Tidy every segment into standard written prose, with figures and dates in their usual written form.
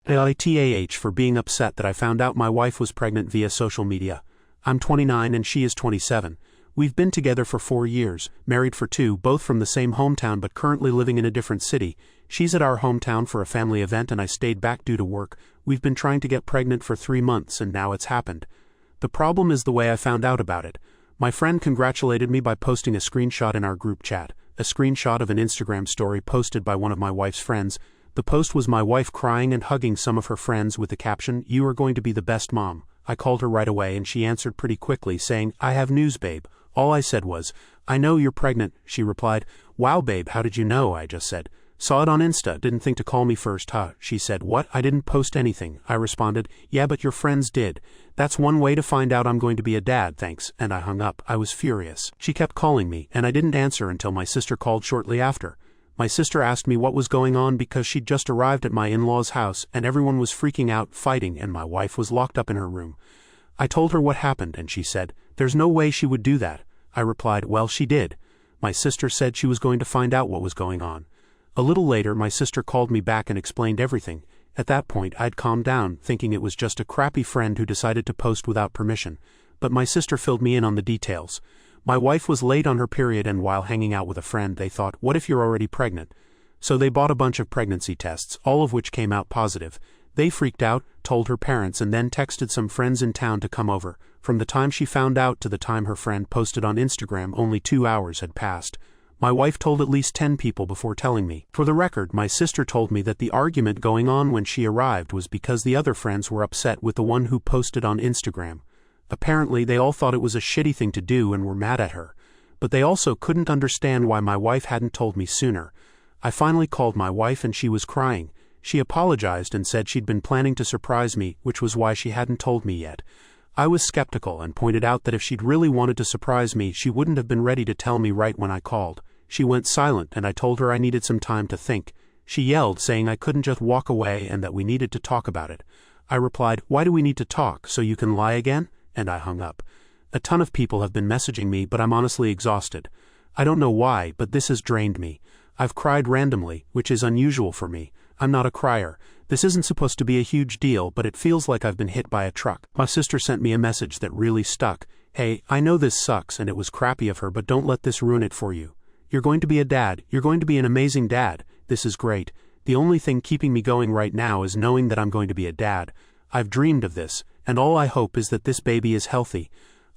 AITAH for being upset that I found out my wife was pregnant via social media. I'm 29 and she is 27. We've been together for 4 years, married for 2, both from the same hometown but currently living in a different city. She's at our hometown for a family event and I stayed back due to work. We've been trying to get pregnant for 3 months and now it's happened. The problem is the way I found out about it. My friend congratulated me by posting a screenshot in our group chat, a screenshot of an Instagram story posted by one of my wife's friends. The post was my wife crying and hugging some of her friends with the caption, "You are going to be the best mom." I called her right away and she answered pretty quickly saying, "I have news, babe." All I said was, "I know you're pregnant." She replied, "Wow, babe, how did you know?" I just said, "Saw it on Insta, didn't think to call me first, huh?" She said, "What? I didn't post anything." I responded, "Yeah, but your friends did. That's one way to find out I'm going to be a dad, thanks," and I hung up. I was furious. She kept calling me, and I didn't answer until my sister called shortly after. My sister asked me what was going on because she'd just arrived at my in-laws' house and everyone was freaking out, fighting, and my wife was locked up in her room. I told her what happened and she said, "There's no way she would do that." I replied, "Well, she did." My sister said she was going to find out what was going on. A little later, my sister called me back and explained everything. At that point, I'd calmed down, thinking it was just a crappy friend who decided to post without permission. But my sister filled me in on the details. My wife was late on her period and while hanging out with a friend, they thought, "What if you're already pregnant?" So they bought a bunch of pregnancy tests, all of which came out positive. They freaked out, told her parents, and then texted some friends in town to come over. From the time she found out to the time her friend posted on Instagram, only 2 hours had passed. My wife told at least 10 people before telling me. For the record, my sister told me that the argument going on when she arrived was because the other friends were upset with the one who posted on Instagram. Apparently, they all thought it was a shitty thing to do and were mad at her. But they also couldn't understand why my wife hadn't told me sooner. I finally called my wife and she was crying. She apologized and said she'd been planning to surprise me, which was why she hadn't told me yet. I was skeptical and pointed out that if she'd really wanted to surprise me, she wouldn't have been ready to tell me right when I called. She went silent and I told her I needed some time to think. She yelled, saying I couldn't just walk away and that we needed to talk about it. I replied, "Why do we need to talk, so you can lie again?" And I hung up. A ton of people have been messaging me, but I'm honestly exhausted. I don't know why, but this has drained me. I've cried randomly, which is unusual for me. I'm not a crier. This isn't supposed to be a huge deal, but it feels like I've been hit by a truck. My sister sent me a message that really stuck. "Hey, I know this sucks and it was crappy of her, but don't let this ruin it for you. You're going to be a dad. You're going to be an amazing dad. This is great. The only thing keeping me going right now is knowing that I'm going to be a dad. I've dreamed of this, and all I hope is that this baby is healthy.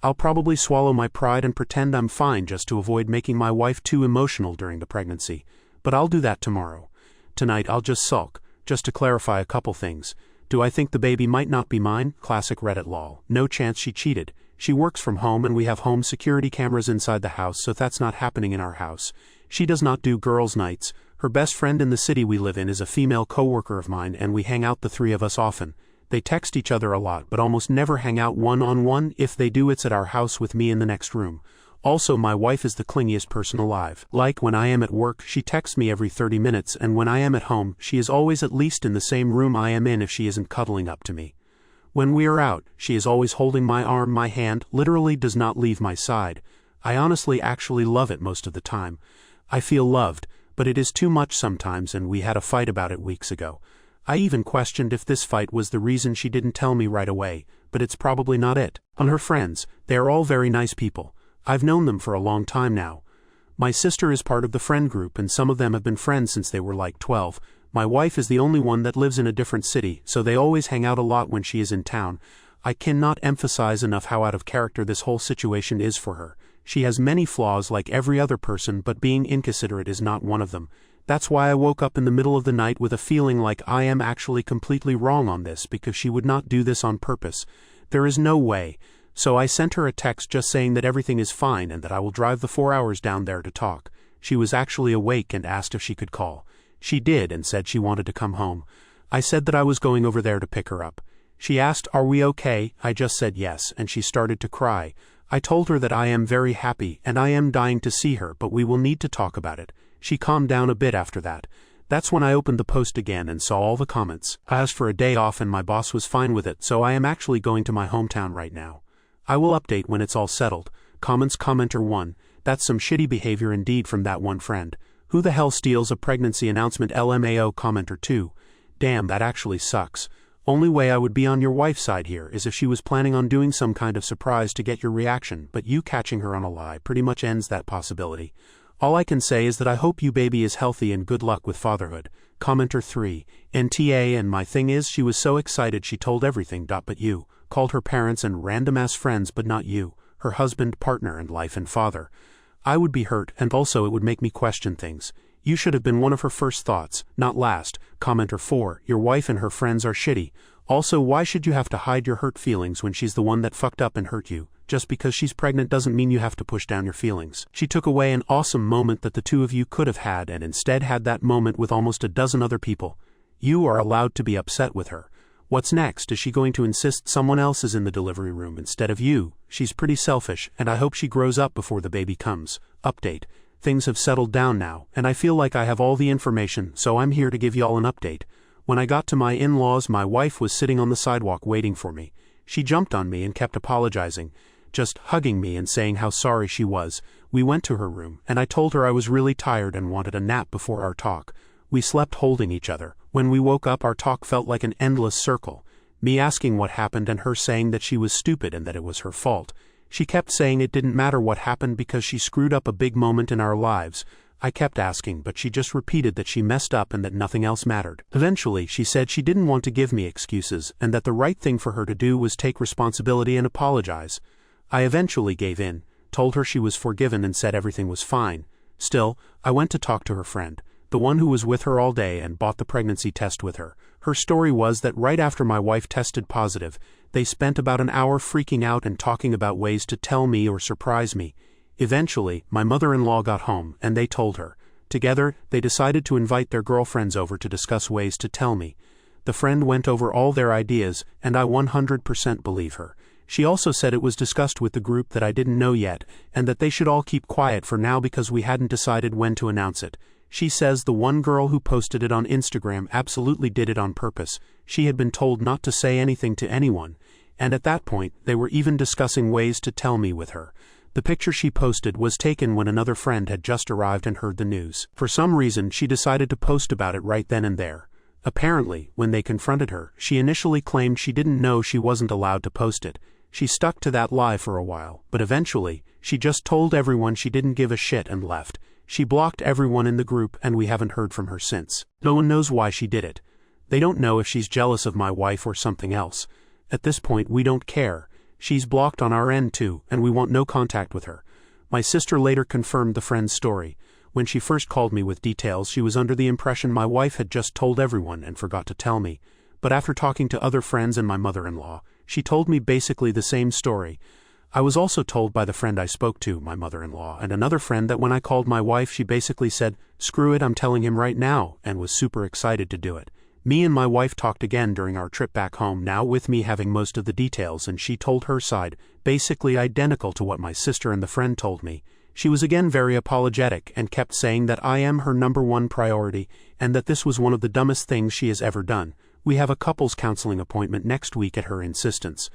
I'll probably swallow my pride and pretend I'm fine just to avoid making my wife too emotional during the pregnancy. But I'll do that tomorrow. Tonight I'll just sulk, just to clarify a couple things. Do I think the baby might not be mine? Classic Reddit lol. No chance she cheated. She works from home and we have home security cameras inside the house, so that's not happening in our house. She does not do girls' nights. Her best friend in the city we live in is a female coworker of mine and we hang out, the 3 of us, often. They text each other a lot but almost never hang out one-on-one. If they do, it's at our house with me in the next room. Also, my wife is the clingiest person alive. Like when I am at work, she texts me every 30 minutes, and when I am at home, she is always at least in the same room I am in if she isn't cuddling up to me. When we are out, she is always holding my arm, my hand, literally does not leave my side. I honestly actually love it most of the time. I feel loved, but it is too much sometimes and we had a fight about it weeks ago. I even questioned if this fight was the reason she didn't tell me right away, but it's probably not it. On her friends, they are all very nice people. I've known them for a long time now. My sister is part of the friend group and some of them have been friends since they were like 12. My wife is the only one that lives in a different city, so they always hang out a lot when she is in town. I cannot emphasize enough how out of character this whole situation is for her. She has many flaws like every other person, but being inconsiderate is not one of them. That's why I woke up in the middle of the night with a feeling like I am actually completely wrong on this because she would not do this on purpose. There is no way. So I sent her a text just saying that everything is fine and that I will drive the 4 hours down there to talk. She was actually awake and asked if she could call. She did and said she wanted to come home. I said that I was going over there to pick her up. She asked, "Are we okay?" I just said yes, and she started to cry. I told her that I am very happy and I am dying to see her, but we will need to talk about it. She calmed down a bit after that. That's when I opened the post again and saw all the comments. I asked for a day off and my boss was fine with it, so I am actually going to my hometown right now. I will update when it's all settled. Comments. Commenter 1. That's some shitty behavior indeed from that one friend. Who the hell steals a pregnancy announcement? LMAO. Commenter 2. Damn, that actually sucks. Only way I would be on your wife's side here is if she was planning on doing some kind of surprise to get your reaction, but you catching her on a lie pretty much ends that possibility. All I can say is that I hope you baby is healthy and good luck with fatherhood. Commenter 3. NTA. And my thing is, she was so excited she told everything. But you. Called her parents and random-ass friends, but not you. Her husband, partner, and life and father. I would be hurt, and also it would make me question things. You should have been one of her first thoughts, not last. Commenter 4. Your wife and her friends are shitty. Also, why should you have to hide your hurt feelings when she's the one that fucked up and hurt you? Just because she's pregnant doesn't mean you have to push down your feelings. She took away an awesome moment that the two of you could have had and instead had that moment with almost a dozen other people. You are allowed to be upset with her. What's next? Is she going to insist someone else is in the delivery room instead of you? She's pretty selfish, and I hope she grows up before the baby comes. Update. Things have settled down now, and I feel like I have all the information, so I'm here to give y'all an update. When I got to my in-laws, my wife was sitting on the sidewalk waiting for me. She jumped on me and kept apologizing, just hugging me and saying how sorry she was. We went to her room, and I told her I was really tired and wanted a nap before our talk. We slept holding each other. When we woke up, our talk felt like an endless circle. Me asking what happened and her saying that she was stupid and that it was her fault. She kept saying it didn't matter what happened because she screwed up a big moment in our lives. I kept asking, but she just repeated that she messed up and that nothing else mattered. Eventually, she said she didn't want to give me excuses and that the right thing for her to do was take responsibility and apologize. I eventually gave in, told her she was forgiven and said everything was fine. Still, I went to talk to her friend, the one who was with her all day and bought the pregnancy test with her. Her story was that right after my wife tested positive, they spent about an hour freaking out and talking about ways to tell me or surprise me. Eventually, my mother-in-law got home, and they told her. Together, they decided to invite their girlfriends over to discuss ways to tell me. The friend went over all their ideas, and I 100% believe her. She also said it was discussed with the group that I didn't know yet, and that they should all keep quiet for now because we hadn't decided when to announce it. She says the one girl who posted it on Instagram absolutely did it on purpose. She had been told not to say anything to anyone, and at that point, they were even discussing ways to tell me with her. The picture she posted was taken when another friend had just arrived and heard the news. For some reason, she decided to post about it right then and there. Apparently, when they confronted her, she initially claimed she didn't know she wasn't allowed to post it. She stuck to that lie for a while, but eventually, she just told everyone she didn't give a shit and left. She blocked everyone in the group and we haven't heard from her since. No one knows why she did it. They don't know if she's jealous of my wife or something else. At this point, we don't care. She's blocked on our end too, and we want no contact with her. My sister later confirmed the friend's story. When she first called me with details, she was under the impression my wife had just told everyone and forgot to tell me. But after talking to other friends and my mother-in-law, she told me basically the same story. I was also told by the friend I spoke to, my mother-in-law, and another friend that when I called my wife, she basically said, "Screw it, I'm telling him right now," and was super excited to do it. Me and my wife talked again during our trip back home, now with me having most of the details, and she told her side, basically identical to what my sister and the friend told me. She was again very apologetic and kept saying that I am her #1 priority and that this was one of the dumbest things she has ever done. We have a couples counseling appointment next week at her insistence.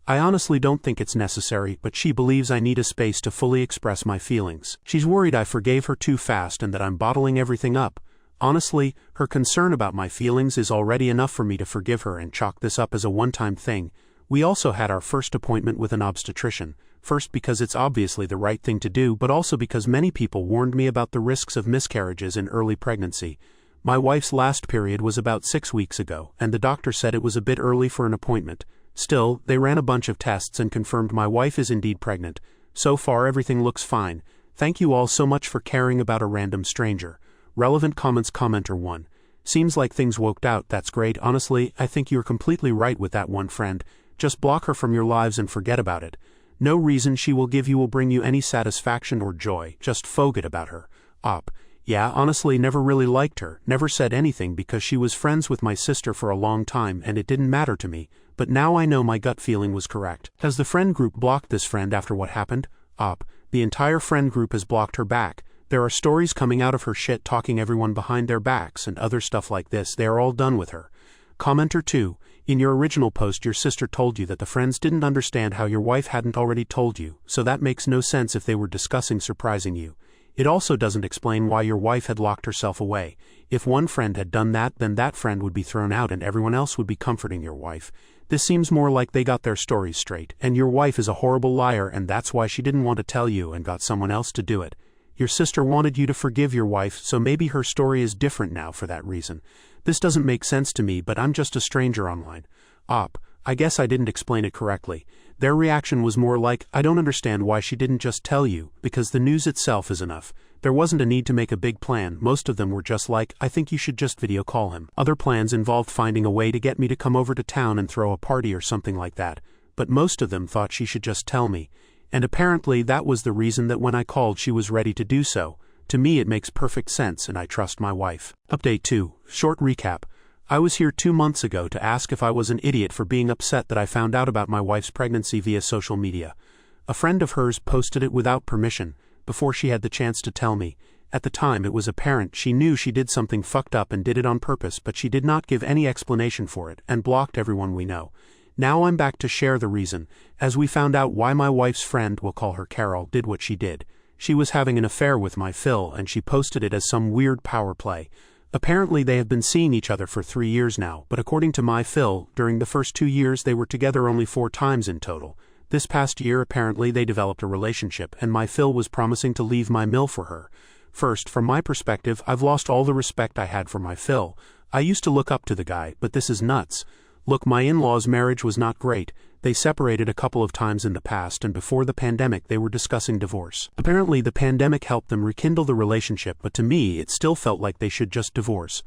I honestly don't think it's necessary, but she believes I need a space to fully express my feelings. She's worried I forgave her too fast and that I'm bottling everything up. Honestly, her concern about my feelings is already enough for me to forgive her and chalk this up as a one-time thing. We also had our first appointment with an obstetrician, first because it's obviously the right thing to do, but also because many people warned me about the risks of miscarriages in early pregnancy. My wife's last period was about 6 weeks ago, and the doctor said it was a bit early for an appointment. Still, they ran a bunch of tests and confirmed my wife is indeed pregnant. So far, everything looks fine. Thank you all so much for caring about a random stranger. Relevant comments. Commenter 1. Seems like things worked out, that's great. Honestly, I think you're completely right with that one friend. Just block her from your lives and forget about it. No reason she will give you will bring you any satisfaction or joy, just forget about her. Op. Yeah, honestly never really liked her, never said anything because she was friends with my sister for a long time and it didn't matter to me, but now I know my gut feeling was correct. Has the friend group blocked this friend after what happened? Op. The entire friend group has blocked her back. There are stories coming out of her shit talking everyone behind their backs and other stuff like this. They are all done with her. Commenter 2. In your original post your sister told you that the friends didn't understand how your wife hadn't already told you, so that makes no sense if they were discussing surprising you. It also doesn't explain why your wife had locked herself away. If one friend had done that, then that friend would be thrown out and everyone else would be comforting your wife. This seems more like they got their stories straight, and your wife is a horrible liar, and that's why she didn't want to tell you and got someone else to do it. Your sister wanted you to forgive your wife, so maybe her story is different now for that reason. This doesn't make sense to me, but I'm just a stranger online. I guess I didn't explain it correctly. Their reaction was more like, I don't understand why she didn't just tell you, because the news itself is enough. There wasn't a need to make a big plan. Most of them were just like, I think you should just video call him. Other plans involved finding a way to get me to come over to town and throw a party or something like that. But most of them thought she should just tell me. And apparently that was the reason that when I called she was ready to do so. To me it makes perfect sense and I trust my wife. Update 2. Short recap. I was here 2 months ago to ask if I was an idiot for being upset that I found out about my wife's pregnancy via social media. A friend of hers posted it without permission, before she had the chance to tell me. At the time it was apparent she knew she did something fucked up and did it on purpose, but she did not give any explanation for it and blocked everyone we know. Now I'm back to share the reason, as we found out why my wife's friend, we'll call her Carol, did what she did. She was having an affair with my Phil and she posted it as some weird power play. Apparently they have been seeing each other for 3 years now, but according to my Phil, during the first 2 years they were together only 4 times in total. This past year apparently they developed a relationship and my Phil was promising to leave my mill for her. First, from my perspective, I've lost all the respect I had for my Phil. I used to look up to the guy, but this is nuts. Look, my in-laws' marriage was not great. They separated a couple of times in the past, and before the pandemic they were discussing divorce. Apparently the pandemic helped them rekindle the relationship, but to me it still felt like they should just divorce.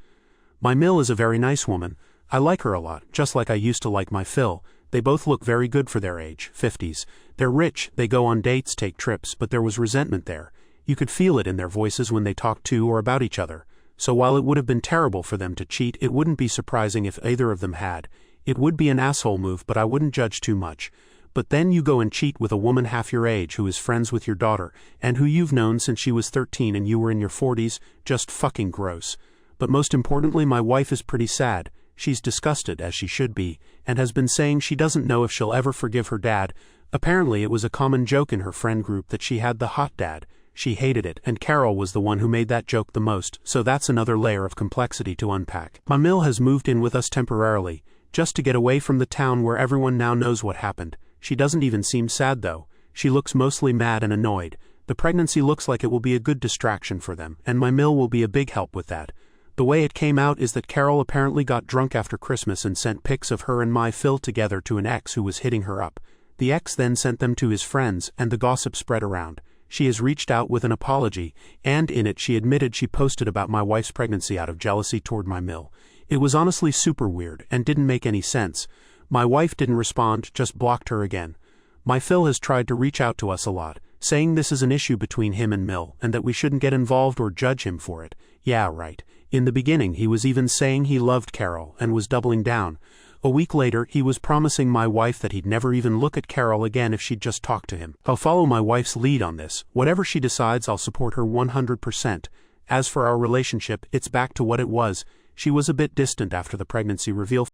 My mill is a very nice woman. I like her a lot, just like I used to like my Phil. They both look very good for their age, 50s. They're rich, they go on dates, take trips, but there was resentment there. You could feel it in their voices when they talked to or about each other. So while it would have been terrible for them to cheat, it wouldn't be surprising if either of them had. It would be an asshole move, but I wouldn't judge too much. But then you go and cheat with a woman half your age who is friends with your daughter, and who you've known since she was 13 and you were in your 40s, just fucking gross. But most importantly, my wife is pretty sad. She's disgusted, as she should be, and has been saying she doesn't know if she'll ever forgive her dad. Apparently it was a common joke in her friend group that she had the hot dad. She hated it, and Carol was the one who made that joke the most, so that's another layer of complexity to unpack. My mill has moved in with us temporarily, just to get away from the town where everyone now knows what happened. She doesn't even seem sad though. She looks mostly mad and annoyed. The pregnancy looks like it will be a good distraction for them, and my mill will be a big help with that. The way it came out is that Carol apparently got drunk after Christmas and sent pics of her and my Phil together to an ex who was hitting her up. The ex then sent them to his friends, and the gossip spread around. She has reached out with an apology, and in it she admitted she posted about my wife's pregnancy out of jealousy toward my mill. It was honestly super weird and didn't make any sense. My wife didn't respond, just blocked her again. My Phil has tried to reach out to us a lot, saying this is an issue between him and Mill and that we shouldn't get involved or judge him for it. Yeah, right. In the beginning he was even saying he loved Carol and was doubling down. A week later he was promising my wife that he'd never even look at Carol again if she'd just talk to him. I'll follow my wife's lead on this. Whatever she decides, I'll support her 100%. As for our relationship, it's back to what it was. She was a bit distant after the pregnancy reveal.